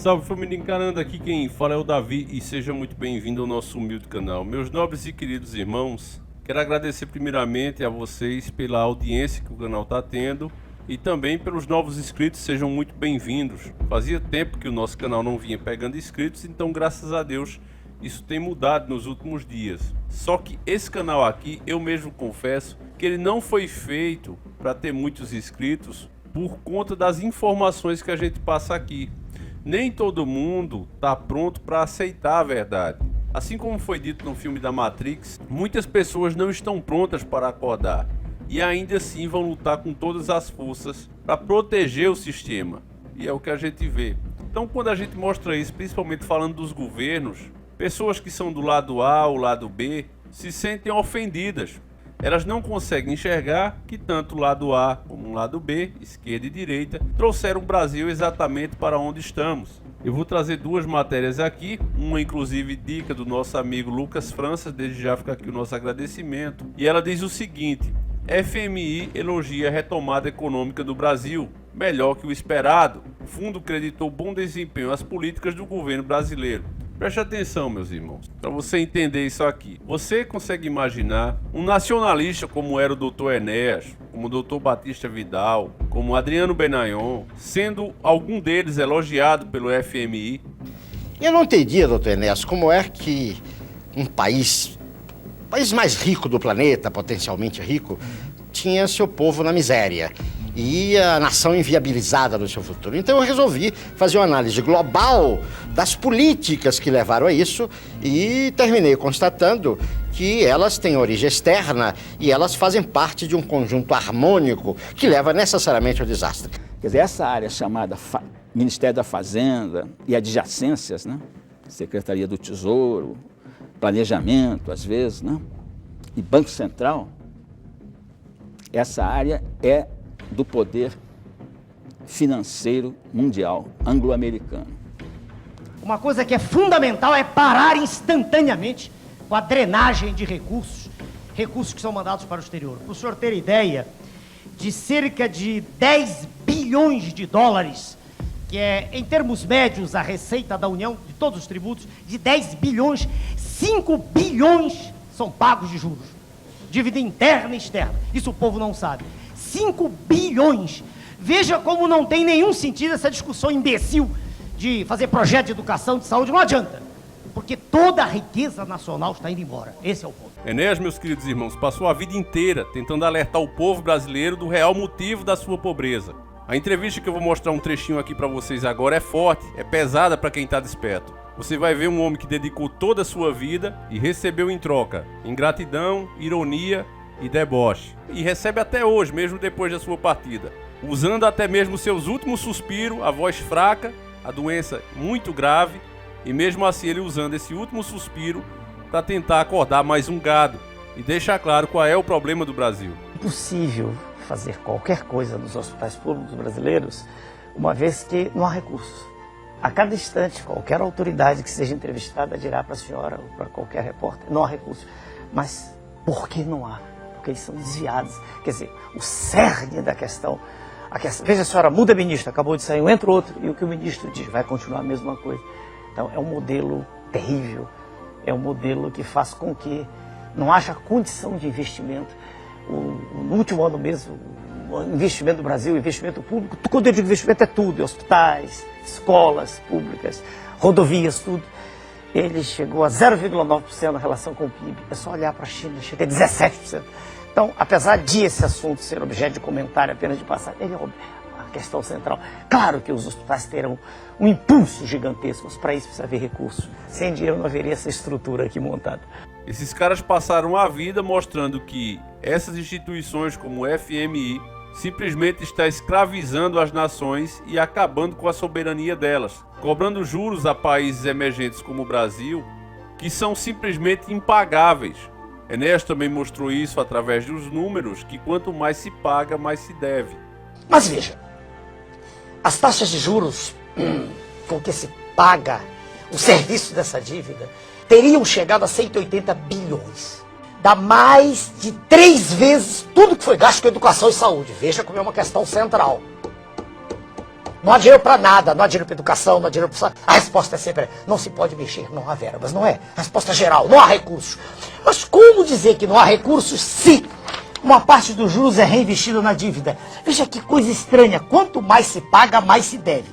Salve família encarando, aqui quem fala é o Davi e seja muito bem-vindo ao nosso humilde canal. Meus nobres e queridos irmãos, quero agradecer primeiramente a vocês pela audiência que o canal está tendo e também pelos novos inscritos, sejam muito bem-vindos. Fazia tempo que o nosso canal não vinha pegando inscritos, então graças a Deus isso tem mudado nos últimos dias. Só que esse canal aqui, eu mesmo confesso que ele não foi feito para ter muitos inscritos por conta das informações que a gente passa aqui. Nem todo mundo está pronto para aceitar a verdade. Assim como foi dito no filme da Matrix, muitas pessoas não estão prontas para acordar e ainda assim vão lutar com todas as forças para proteger o sistema. E é o que a gente vê. Então quando a gente mostra isso, principalmente falando dos governos, pessoas que são do lado A ou lado B se sentem ofendidas. Elas não conseguem enxergar que tanto o lado A como o lado B, esquerda e direita, trouxeram o Brasil exatamente para onde estamos. Eu vou trazer duas matérias aqui, uma inclusive dica do nosso amigo Lucas França, desde já fica aqui o nosso agradecimento. E ela diz o seguinte: FMI elogia a retomada econômica do Brasil, melhor que o esperado. O fundo creditou bom desempenho às políticas do governo brasileiro. Preste atenção, meus irmãos, para você entender isso aqui. Você consegue imaginar um nacionalista como era o Dr. Enéas, como o Dr. Batista Vidal, como Adriano Benayon, sendo algum deles elogiado pelo FMI? Eu não entendia, Dr. Enéas, como é que um país mais rico do planeta, potencialmente rico, tinha seu povo na miséria e a nação inviabilizada no seu futuro. Então eu resolvi fazer uma análise global das políticas que levaram a isso e terminei constatando que elas têm origem externa e elas fazem parte de um conjunto harmônico que leva necessariamente ao desastre. Quer dizer, essa área chamada Ministério da Fazenda e adjacências, né? Secretaria do Tesouro, Planejamento, às vezes, né? E Banco Central, essa área é do poder financeiro mundial, anglo-americano. Uma coisa que é fundamental é parar instantaneamente com a drenagem de recursos que são mandados para o exterior. Para o senhor ter ideia, de cerca de 10 bilhões de dólares, que é, em termos médios, a receita da União, de todos os tributos, de 10 bilhões, 5 bilhões são pagos de juros. Dívida interna e externa. Isso o povo não sabe. 5 bilhões. Veja como não tem nenhum sentido essa discussão imbecil de fazer projeto de educação, de saúde. Não adianta, porque toda a riqueza nacional está indo embora. Esse é o ponto. Enéas, meus queridos irmãos, passou a vida inteira tentando alertar o povo brasileiro do real motivo da sua pobreza. A entrevista que eu vou mostrar um trechinho aqui para vocês agora é forte, é pesada para quem está desperto. Você vai ver um homem que dedicou toda a sua vida e recebeu em troca ingratidão, ironia e deboche. E recebe até hoje, mesmo depois da sua partida. Usando até mesmo seus últimos suspiros, a voz fraca, a doença muito grave, e mesmo assim ele usando esse último suspiro para tentar acordar mais um gado e deixar claro qual é o problema do Brasil. É impossível fazer qualquer coisa nos hospitais públicos brasileiros, uma vez que não há recursos. A cada instante, qualquer autoridade que seja entrevistada dirá para a senhora ou para qualquer repórter, não há recursos. Mas por que não há? Porque eles são desviados. Quer dizer, o cerne da questão... Veja, a senhora muda ministro, acabou de sair um, entra outro, e o que o ministro diz vai continuar a mesma coisa. Então é um modelo terrível, é um modelo que faz com que não haja condição de investimento. No último ano mesmo, o investimento do Brasil, o investimento público, quando eu digo investimento é tudo, hospitais, escolas públicas, rodovias, tudo. Ele chegou a 0,9% na relação com o PIB. É só olhar para a China, chega a 17%. Então, apesar de esse assunto ser objeto de comentário apenas de passagem, ele é a questão central. Claro que os hospitais terão um impulso gigantesco, mas para isso precisa haver recursos. Sem dinheiro não haveria essa estrutura aqui montada. Esses caras passaram a vida mostrando que essas instituições como o FMI simplesmente está escravizando as nações e acabando com a soberania delas, cobrando juros a países emergentes como o Brasil, que são simplesmente impagáveis. Enéas também mostrou isso através dos números, que quanto mais se paga, mais se deve. Mas veja, as taxas de juros com que se paga o serviço dessa dívida teriam chegado a 180 bilhões. Dá mais de 3 vezes tudo que foi gasto com educação e saúde. Veja como é uma questão central. Não há dinheiro para nada, não há dinheiro para educação, não há dinheiro para... A resposta é sempre, não se pode mexer, não há verbas, não é? A resposta geral, não há recursos. Mas como dizer que não há recursos se uma parte dos juros é reinvestida na dívida? Veja que coisa estranha, quanto mais se paga, mais se deve.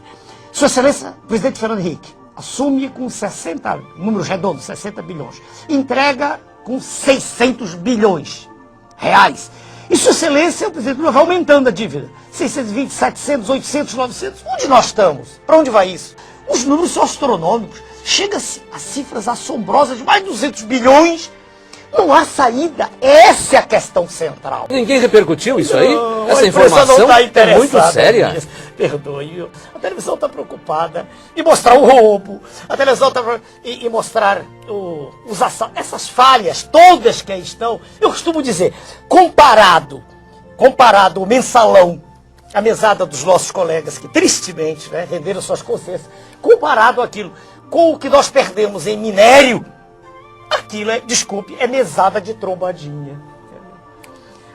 Sua Excelência, presidente Fernando Henrique, assume com 60, números redondos, 60 bilhões, entrega com 600 bilhões reais. E Sua Excelência, o presidente Lula, vai aumentando a dívida. 620, 700, 800, 900. Onde nós estamos? Para onde vai isso? Os números são astronômicos. Chega-se a cifras assombrosas de mais de 200 bilhões. Não há saída. Essa é a questão central. Ninguém repercutiu isso aí? Não, essa a imprensa informação não tá é muito séria. nisso. Perdoe. A televisão está preocupada em mostrar o roubo. A televisão está em mostrar os assaltos. Essas falhas todas que aí estão. Eu costumo dizer, comparado o mensalão, a mesada dos nossos colegas que tristemente, né, venderam suas consciências, comparado aquilo com o que nós perdemos em minério, aquilo é mesada de trombadinha.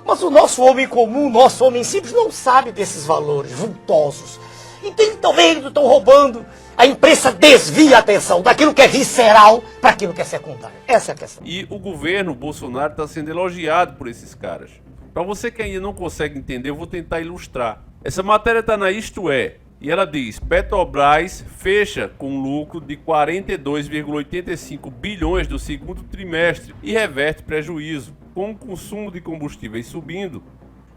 Mas o nosso homem comum, o nosso homem simples não sabe desses valores vultosos. Então eles estão vendo, estão roubando. A imprensa desvia a atenção daquilo que é visceral para aquilo que é secundário. Essa é a questão. E o governo Bolsonaro está sendo elogiado por esses caras. Para você que ainda não consegue entender, eu vou tentar ilustrar. Essa matéria está na Isto É, e ela diz: Petrobras fecha com lucro de 42,85 bilhões do segundo trimestre e reverte prejuízo. Com o consumo de combustíveis subindo,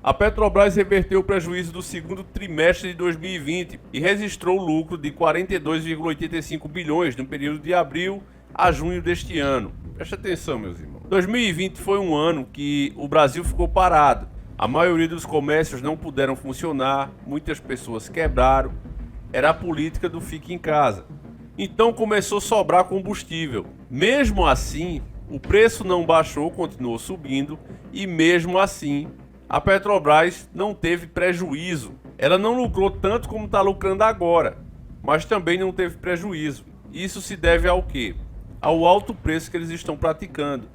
a Petrobras reverteu o prejuízo do segundo trimestre de 2020 e registrou lucro de 42,85 bilhões no período de abril a junho deste ano. Preste atenção, meus irmãos. 2020 foi um ano que o Brasil ficou parado. A maioria dos comércios não puderam funcionar, muitas pessoas quebraram. Era a política do fique em casa. Então começou a sobrar combustível. Mesmo assim, o preço não baixou, continuou subindo, e mesmo assim, a Petrobras não teve prejuízo. Ela não lucrou tanto como está lucrando agora, mas também não teve prejuízo. Isso se deve ao quê? Ao alto preço que eles estão praticando.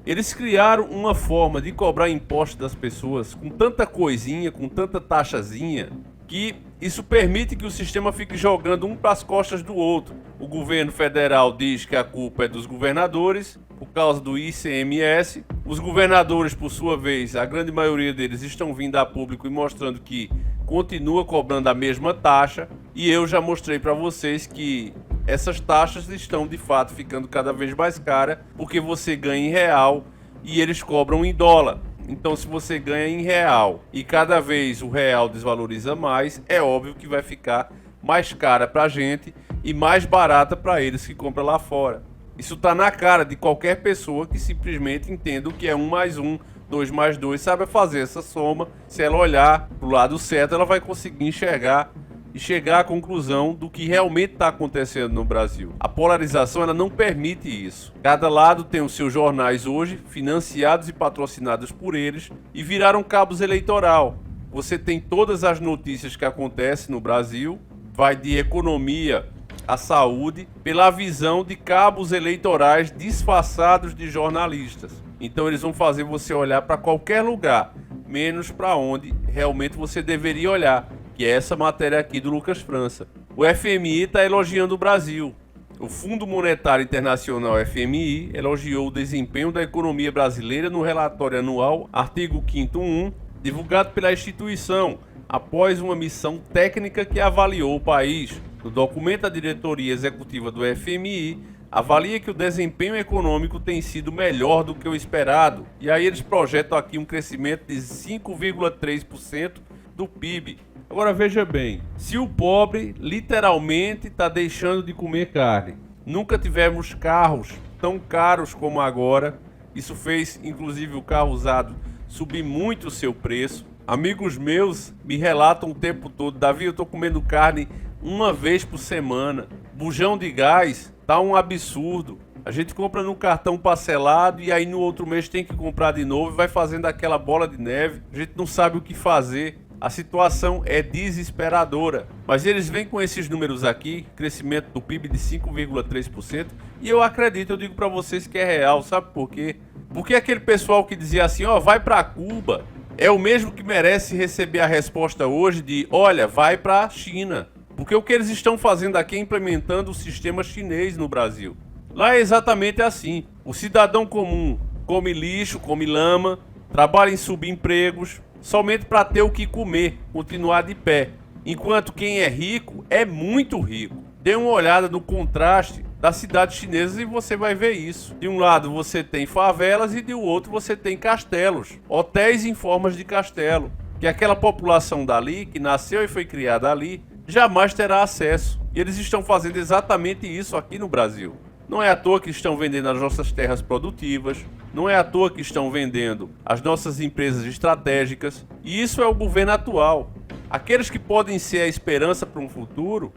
Eles criaram uma forma de cobrar impostos das pessoas com tanta coisinha, com tanta taxazinha, que isso permite que o sistema fique jogando um para as costas do outro. O governo federal diz que a culpa é dos governadores, por causa do ICMS. Os governadores, por sua vez, a grande maioria deles estão vindo a público e mostrando que continua cobrando a mesma taxa. E eu já mostrei para vocês que essas taxas estão de fato ficando cada vez mais caras, porque você ganha em real e eles cobram em dólar. Então, se você ganha em real e cada vez o real desvaloriza mais, é óbvio que vai ficar mais cara para a gente e mais barata para eles que compram lá fora. Isso está na cara de qualquer pessoa que simplesmente entenda o que é 1 mais 1, 2 mais 2, sabe fazer essa soma. Se ela olhar para o lado certo, ela vai conseguir enxergar e chegar à conclusão do que realmente está acontecendo no Brasil. A polarização ela não permite isso. Cada lado tem os seus jornais hoje, financiados e patrocinados por eles, e viraram cabos eleitoral. Você tem todas as notícias que acontecem no Brasil, vai de economia a saúde, pela visão de cabos eleitorais disfarçados de jornalistas. Então eles vão fazer você olhar para qualquer lugar, menos para onde realmente você deveria olhar, que é essa matéria aqui do Lucas França. O FMI está elogiando o Brasil. O Fundo Monetário Internacional FMI elogiou o desempenho da economia brasileira no relatório anual, artigo 5º1, divulgado pela instituição, após uma missão técnica que avaliou o país. No documento, a diretoria executiva do FMI avalia que o desempenho econômico tem sido melhor do que o esperado. E aí eles projetam aqui um crescimento de 5,3% do PIB. Agora veja bem, se o pobre literalmente está deixando de comer carne, nunca tivemos carros tão caros como agora, isso fez inclusive o carro usado subir muito o seu preço. Amigos meus me relatam o tempo todo: Davi, eu estou comendo carne uma vez por semana, bujão de gás tá um absurdo, a gente compra no cartão parcelado e aí no outro mês tem que comprar de novo e vai fazendo aquela bola de neve, a gente não sabe o que fazer. A situação é desesperadora, mas eles vêm com esses números aqui, crescimento do PIB de 5,3%, e eu acredito, eu digo para vocês que é real, sabe por quê? Porque aquele pessoal que dizia assim, ó, vai para Cuba, é o mesmo que merece receber a resposta hoje de, olha, vai para a China, Porque o que eles estão fazendo aqui é implementando o sistema chinês no Brasil. Lá é exatamente assim. O cidadão comum come lixo, come lama, trabalha em subempregos, somente para ter o que comer, continuar de pé. Enquanto quem é rico é muito rico. Dê uma olhada no contraste das cidades chinesas e você vai ver isso. De um lado você tem favelas e de outro você tem castelos, hotéis em formas de castelo, que aquela população dali, que nasceu e foi criada ali, jamais terá acesso. E eles estão fazendo exatamente isso aqui no Brasil. Não é à toa que estão vendendo as nossas terras produtivas, não é à toa que estão vendendo as nossas empresas estratégicas, e isso é o governo atual. Aqueles que podem ser a esperança para um futuro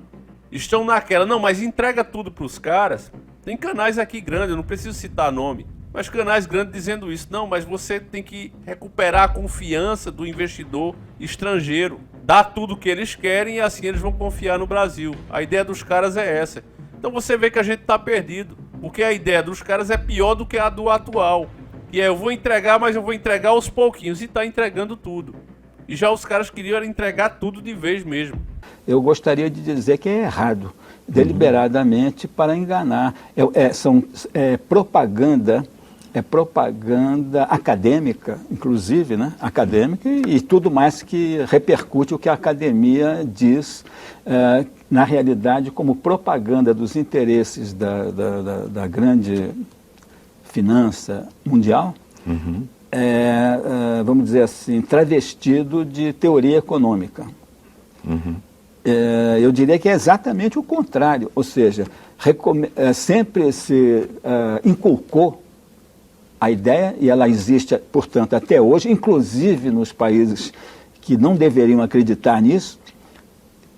estão naquela, não, mas entrega tudo para os caras. Tem canais aqui grandes, eu não preciso citar nome, mas canais grandes dizendo isso. Não, mas você tem que recuperar a confiança do investidor estrangeiro, dar tudo o que eles querem e assim eles vão confiar no Brasil. A ideia dos caras é essa. Então você vê que a gente está perdido, porque a ideia dos caras é pior do que a do atual, que é eu vou entregar, mas eu vou entregar aos pouquinhos, e está entregando tudo. E já os caras queriam entregar tudo de vez mesmo. Eu gostaria de dizer que é errado, deliberadamente para enganar. É propaganda acadêmica, inclusive, né? Acadêmica e tudo mais que repercute o que a academia diz, na realidade, como propaganda dos interesses da grande finança mundial. Vamos dizer assim, travestido de teoria econômica. Eu diria que é exatamente o contrário, ou seja, sempre se inculcou a ideia, e ela existe, portanto, até hoje, inclusive nos países que não deveriam acreditar nisso.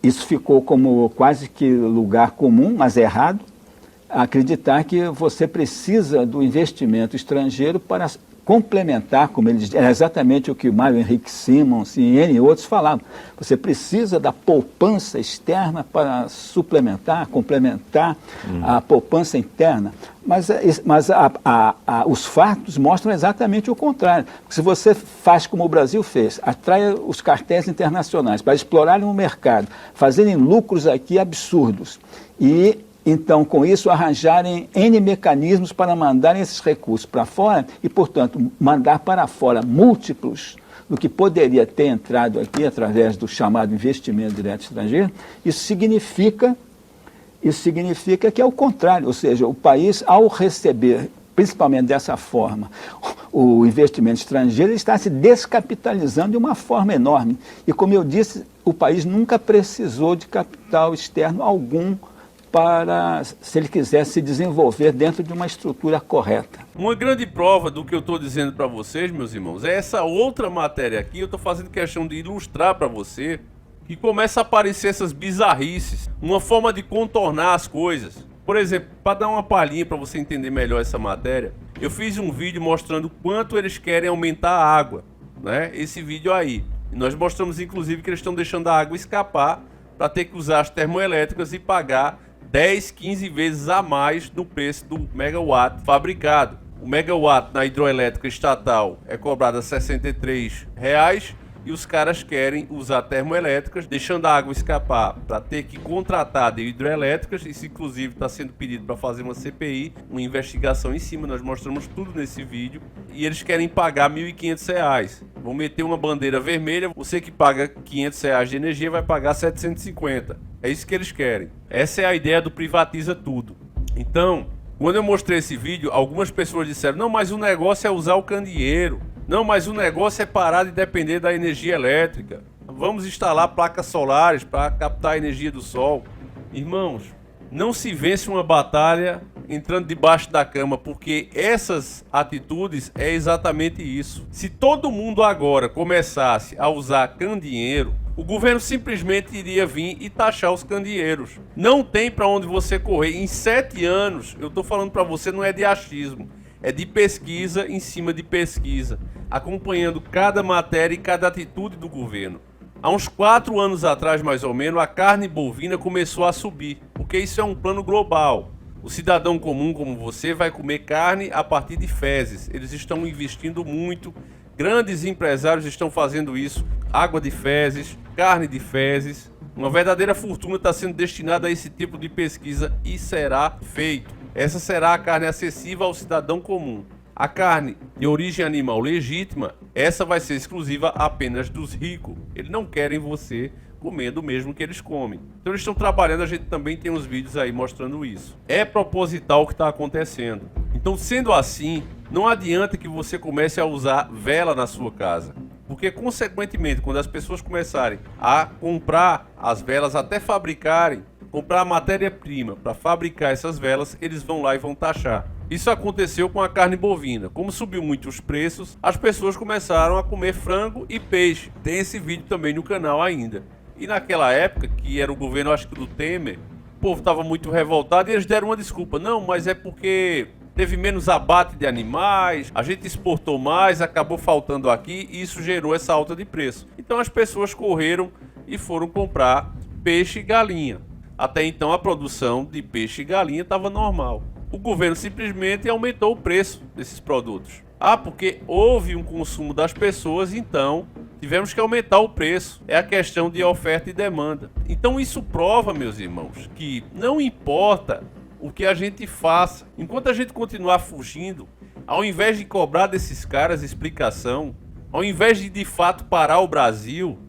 Isso ficou como quase que lugar comum, mas é errado, acreditar que você precisa do investimento estrangeiro para complementar, como ele diz, é exatamente o que o Mário Henrique Simons e N outros falavam. Você precisa da poupança externa para suplementar, complementar a poupança interna. Mas os fatos mostram exatamente o contrário. Se você faz como o Brasil fez, atrai os cartéis internacionais para explorarem o mercado, fazerem lucros aqui absurdos e então, com isso, arranjarem N mecanismos para mandarem esses recursos para fora e, portanto, mandar para fora múltiplos do que poderia ter entrado aqui através do chamado investimento direto estrangeiro, isso significa que é o contrário, ou seja, o país, ao receber, principalmente dessa forma, o investimento estrangeiro, ele está se descapitalizando de uma forma enorme. E, como eu disse, o país nunca precisou de capital externo algum para, se ele quisesse se desenvolver dentro de uma estrutura correta. Uma grande prova do que eu estou dizendo para vocês, meus irmãos, é essa outra matéria aqui. Eu estou fazendo questão de ilustrar para você que começa a aparecer essas bizarrices, uma forma de contornar as coisas. Por exemplo, para dar uma palhinha para você entender melhor essa matéria, eu fiz um vídeo mostrando quanto eles querem aumentar a água, né? Esse vídeo aí. E nós mostramos inclusive que eles estão deixando a água escapar para ter que usar as termoelétricas e pagar 10, 15 vezes a mais no preço do megawatt fabricado. O megawatt na hidroelétrica estatal é cobrado a R$ 63 e os caras querem usar termoelétricas, deixando a água escapar para ter que contratar de hidroelétricas. Isso inclusive está sendo pedido para fazer uma CPI, uma investigação em cima. Nós mostramos tudo nesse vídeo. E eles querem pagar R$ 1.500. Vão meter uma bandeira vermelha. Você que paga R$ 500 de energia vai pagar 750. É isso que eles querem. Essa é a ideia do privatiza tudo. Então, quando eu mostrei esse vídeo, algumas pessoas disseram: não, mas o negócio é usar o candeeiro. Não, mas o negócio é parar de depender da energia elétrica. Vamos instalar placas solares para captar a energia do sol. Irmãos, não se vence uma batalha entrando debaixo da cama, porque essas atitudes é exatamente isso. Se todo mundo agora começasse a usar candeeiro, o governo simplesmente iria vir e taxar os candeeiros. Não tem para onde você correr. Em 7 anos, eu estou falando para você, não é de achismo, é de pesquisa em cima de pesquisa, acompanhando cada matéria e cada atitude do governo. Há uns 4 anos atrás, mais ou menos, a carne bovina começou a subir, porque isso é um plano global. O cidadão comum como você vai comer carne a partir de fezes. Eles estão investindo muito, grandes empresários estão fazendo isso, água de fezes, carne de fezes, Uma verdadeira fortuna está sendo destinada a esse tipo de pesquisa e será feito. Essa será a carne acessível ao cidadão comum. A carne de origem animal legítima, essa vai ser exclusiva apenas dos ricos. Eles não querem você comendo o mesmo que eles comem. Então eles estão trabalhando, a gente também tem uns vídeos aí mostrando isso. É proposital o que está acontecendo. Então, sendo assim, não adianta que você comece a usar vela na sua casa. Porque, consequentemente, quando as pessoas começarem a comprar as velas, até fabricarem, comprar a matéria-prima para fabricar essas velas, eles vão lá e vão taxar. Isso aconteceu com a carne bovina. Como subiu muito os preços, as pessoas começaram a comer frango e peixe. Tem esse vídeo também no canal ainda. E naquela época, que era o governo, acho que do Temer, o povo estava muito revoltado e eles deram uma desculpa. Não, mas é porque teve menos abate de animais, a gente exportou mais, acabou faltando aqui e isso gerou essa alta de preço. Então as pessoas correram e foram comprar peixe e galinha. Até então a produção de peixe e galinha estava normal. O governo simplesmente aumentou o preço desses produtos. Ah, porque houve um consumo das pessoas, então tivemos que aumentar o preço. É a questão de oferta e demanda. Então isso prova, meus irmãos, que não importa o que a gente faça, enquanto a gente continuar fugindo, ao invés de cobrar desses caras explicação, ao invés de fato parar o Brasil,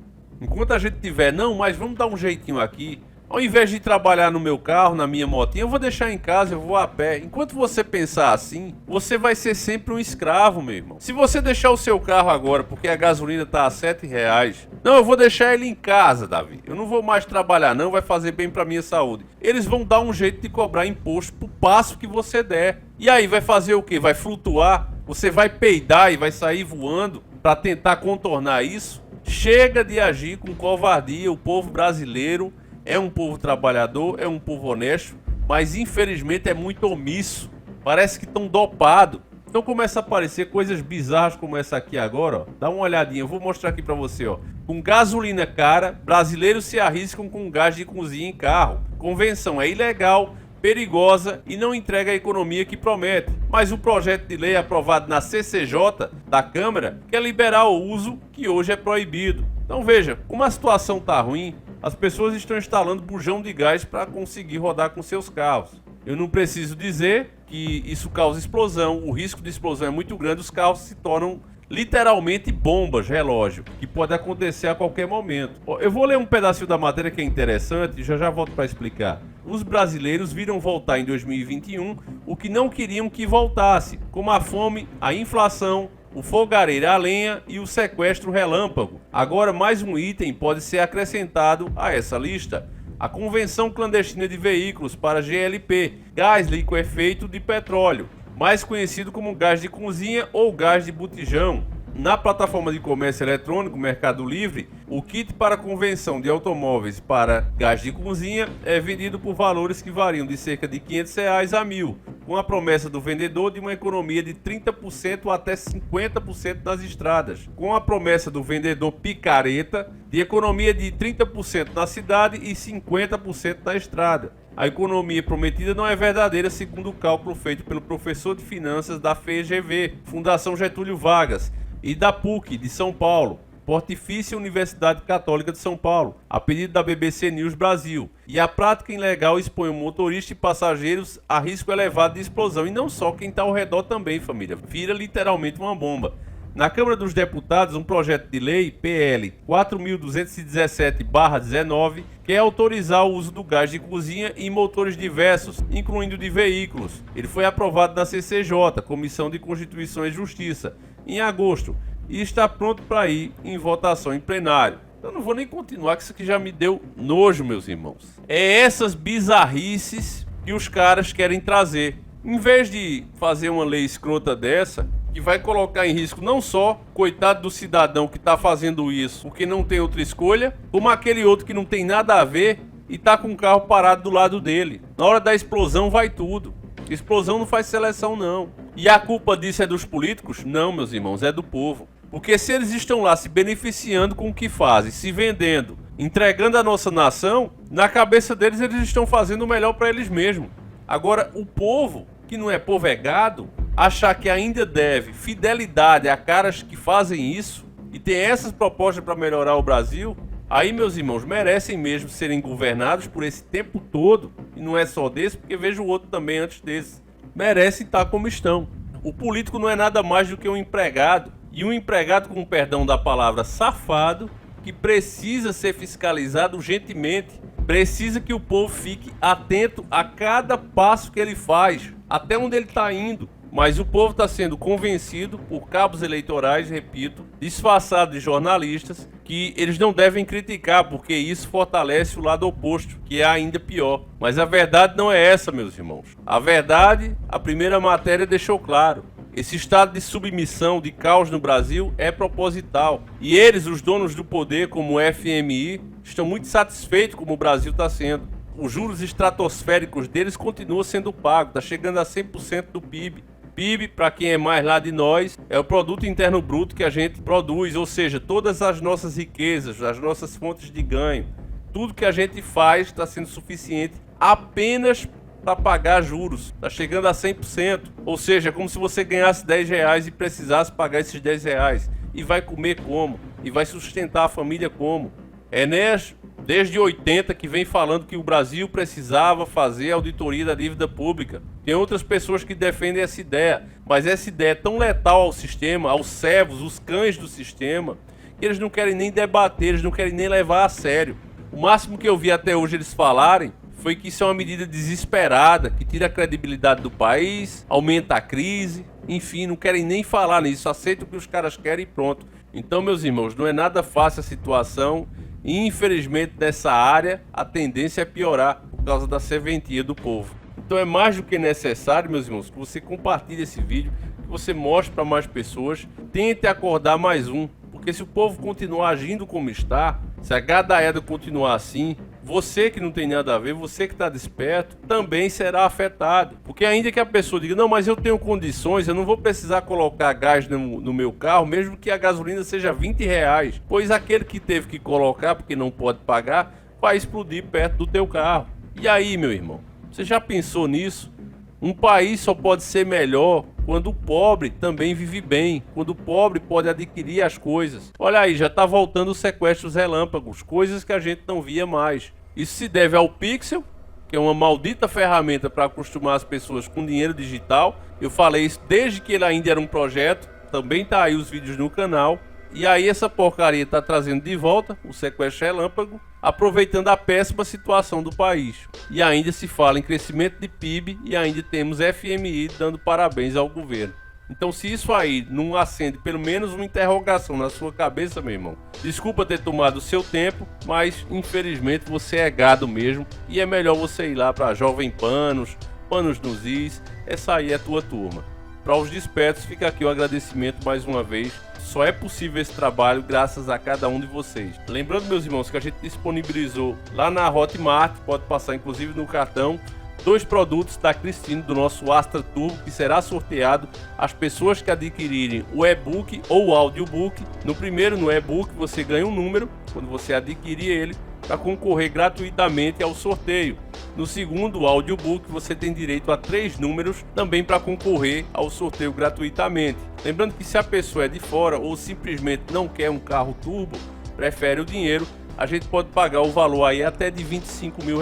enquanto a gente tiver, não, mas vamos dar um jeitinho aqui, ao invés de trabalhar no meu carro, na minha motinha, eu vou deixar em casa, eu vou a pé. Enquanto você pensar assim, você vai ser sempre um escravo, meu irmão. Se você deixar o seu carro agora, porque a gasolina tá a R$7, não, eu vou deixar ele em casa, Davi. Eu não vou mais trabalhar, não, vai fazer bem pra minha saúde. Eles vão dar um jeito de cobrar imposto pro passo que você der. E aí vai fazer o quê? Vai flutuar? Você vai peidar e vai sair voando pra tentar contornar isso? Chega de agir com covardia. O povo brasileiro é um povo trabalhador, é um povo honesto, mas infelizmente é muito omisso. Parece que estão dopados. Então começa a aparecer coisas bizarras como essa aqui agora, ó. Dá uma olhadinha, eu vou mostrar aqui pra você, ó. Com gasolina cara, brasileiros se arriscam com gás de cozinha em carro. Convenção é ilegal, perigosa e não entrega a economia que promete. Mas o projeto de lei aprovado na CCJ da Câmara quer liberar o uso que hoje é proibido. Então veja, como a situação tá ruim, as pessoas estão instalando bujão de gás para conseguir rodar com seus carros. Eu não preciso dizer que isso causa explosão, o risco de explosão é muito grande, os carros se tornam literalmente bombas relógio, que pode acontecer a qualquer momento. Eu vou ler um pedacinho da matéria que é interessante e já volto para explicar. Os brasileiros viram voltar em 2021 o que não queriam que voltasse, como a fome, a inflação, o fogareiro a lenha e o sequestro relâmpago. Agora mais um item pode ser acrescentado a essa lista. A Convenção Clandestina de Veículos para GLP, gás liquefeito de petróleo, mais conhecido como gás de cozinha ou gás de botijão. Na plataforma de comércio eletrônico Mercado Livre, o kit para conversão de automóveis para gás de cozinha é vendido por valores que variam de cerca de R$500 a R$1.000, com a promessa do vendedor de uma economia de 30% até 50% nas estradas, com a promessa do vendedor picareta de economia de 30% na cidade e 50% na estrada. A economia prometida não é verdadeira, segundo o cálculo feito pelo professor de finanças da FGV, Fundação Getúlio Vargas, e da PUC de São Paulo, Pontifícia Universidade Católica de São Paulo, a pedido da BBC News Brasil. E a prática ilegal expõe o motorista e passageiros a risco elevado de explosão. E não só quem está ao redor também, família. Vira literalmente uma bomba. Na Câmara dos Deputados, um projeto de lei, PL 4.217/19, quer autorizar o uso do gás de cozinha em motores diversos, incluindo de veículos. Ele foi aprovado na CCJ, Comissão de Constituição e Justiça, em agosto, e está pronto para ir em votação em plenário. Eu não vou nem continuar, que isso aqui já me deu nojo, meus irmãos. É essas bizarrices que os caras querem trazer. Em vez de fazer uma lei escrota dessa, que vai colocar em risco não só o coitado do cidadão que está fazendo isso porque não tem outra escolha, como aquele outro que não tem nada a ver e está com o carro parado do lado dele. Na hora da explosão vai tudo. Explosão não faz seleção, não. E a culpa disso é dos políticos? Não, meus irmãos, é do povo. Porque se eles estão lá se beneficiando com o que fazem, se vendendo, entregando a nossa nação, na cabeça deles eles estão fazendo o melhor para eles mesmos. Agora, o povo, que não é povo é gado, achar que ainda deve fidelidade a caras que fazem isso e tem essas propostas para melhorar o Brasil, Aí, meus irmãos, merecem mesmo serem governados por esse tempo todo, e não é só desse, porque vejo o outro também antes desse. Merecem estar como estão. O político não é nada mais do que um empregado, e um empregado, com perdão da palavra, safado, que precisa ser fiscalizado urgentemente. Precisa que o povo fique atento a cada passo que ele faz, até onde ele está indo. Mas o povo está sendo convencido por cabos eleitorais, repito, disfarçados de jornalistas, que eles não devem criticar, porque isso fortalece o lado oposto, que é ainda pior. Mas a verdade não é essa, meus irmãos. A verdade, a primeira matéria deixou claro. Esse estado de submissão, de caos no Brasil é proposital. E eles, os donos do poder, como o FMI, estão muito satisfeitos como o Brasil está sendo. Os juros estratosféricos deles continuam sendo pagos, está chegando a 100% do PIB. PIB, para quem é mais lá de nós, é o produto interno bruto que a gente produz, ou seja, todas as nossas riquezas, as nossas fontes de ganho, tudo que a gente faz está sendo suficiente apenas para pagar juros, está chegando a 100%, ou seja, é como se você ganhasse R$10 e precisasse pagar esses R$10, e vai comer como? E vai sustentar a família como? Enéas, desde 80, que vem falando que o Brasil precisava fazer auditoria da dívida pública. Tem outras pessoas que defendem essa ideia, mas essa ideia é tão letal ao sistema, aos servos, os cães do sistema, que eles não querem nem debater, eles não querem nem levar a sério. O máximo que eu vi até hoje eles falarem foi que isso é uma medida desesperada, que tira a credibilidade do país, aumenta a crise, enfim, não querem nem falar nisso, aceitam o que os caras querem e pronto. Então, meus irmãos, não é nada fácil a situação. E infelizmente nessa área a tendência é piorar por causa da serventia do povo. Então é mais do que necessário, meus irmãos, que você compartilhe esse vídeo, que você mostre para mais pessoas, tente acordar mais um, porque se o povo continuar agindo como está, se a gadaeda continuar assim, você que não tem nada a ver, você que está desperto, também será afetado. Porque ainda que a pessoa diga, não, mas eu tenho condições, eu não vou precisar colocar gás no meu carro, mesmo que a gasolina seja R$20, pois aquele que teve que colocar, porque não pode pagar, vai explodir perto do teu carro. E aí, meu irmão, você já pensou nisso? Um país só pode ser melhor quando o pobre também vive bem, quando o pobre pode adquirir as coisas. Olha aí, já está voltando os sequestros relâmpagos, coisas que a gente não via mais. Isso se deve ao Pixel, que é uma maldita ferramenta para acostumar as pessoas com dinheiro digital. Eu falei isso desde que ele ainda era um projeto, também tá aí os vídeos no canal. E aí essa porcaria está trazendo de volta o sequestro relâmpago, aproveitando a péssima situação do país. E ainda se fala em crescimento de PIB e ainda temos FMI dando parabéns ao governo. Então se isso aí não acende pelo menos uma interrogação na sua cabeça, meu irmão, desculpa ter tomado o seu tempo, mas infelizmente você é gado mesmo e é melhor você ir lá para Jovem Panos, Panos nos Is, essa aí é a tua turma. Para os despertos fica aqui o agradecimento mais uma vez. Só é possível esse trabalho graças a cada um de vocês. Lembrando, meus irmãos, que a gente disponibilizou lá na Hotmart, pode passar inclusive no cartão, 2 produtos da Cristine do nosso Astra Turbo, que será sorteado às pessoas que adquirirem o e-book ou o audiobook. No primeiro, no e-book, você ganha um número, quando você adquirir ele, para concorrer gratuitamente ao sorteio. No segundo, o audiobook, você tem direito a 3 números também para concorrer ao sorteio gratuitamente. Lembrando que se a pessoa é de fora ou simplesmente não quer um carro turbo, prefere o dinheiro, a gente pode pagar o valor aí até de R$25 mil,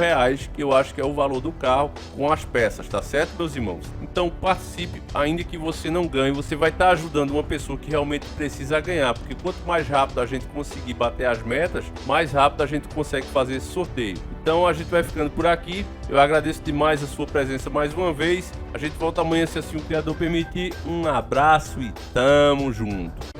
que eu acho que é o valor do carro com as peças, tá certo, meus irmãos? Então participe, ainda que você não ganhe, você vai estar ajudando uma pessoa que realmente precisa ganhar, porque quanto mais rápido a gente conseguir bater as metas, mais rápido a gente consegue fazer esse sorteio. Então a gente vai ficando por aqui, eu agradeço demais a sua presença mais uma vez, a gente volta amanhã se assim o Criador permitir, um abraço e tamo junto!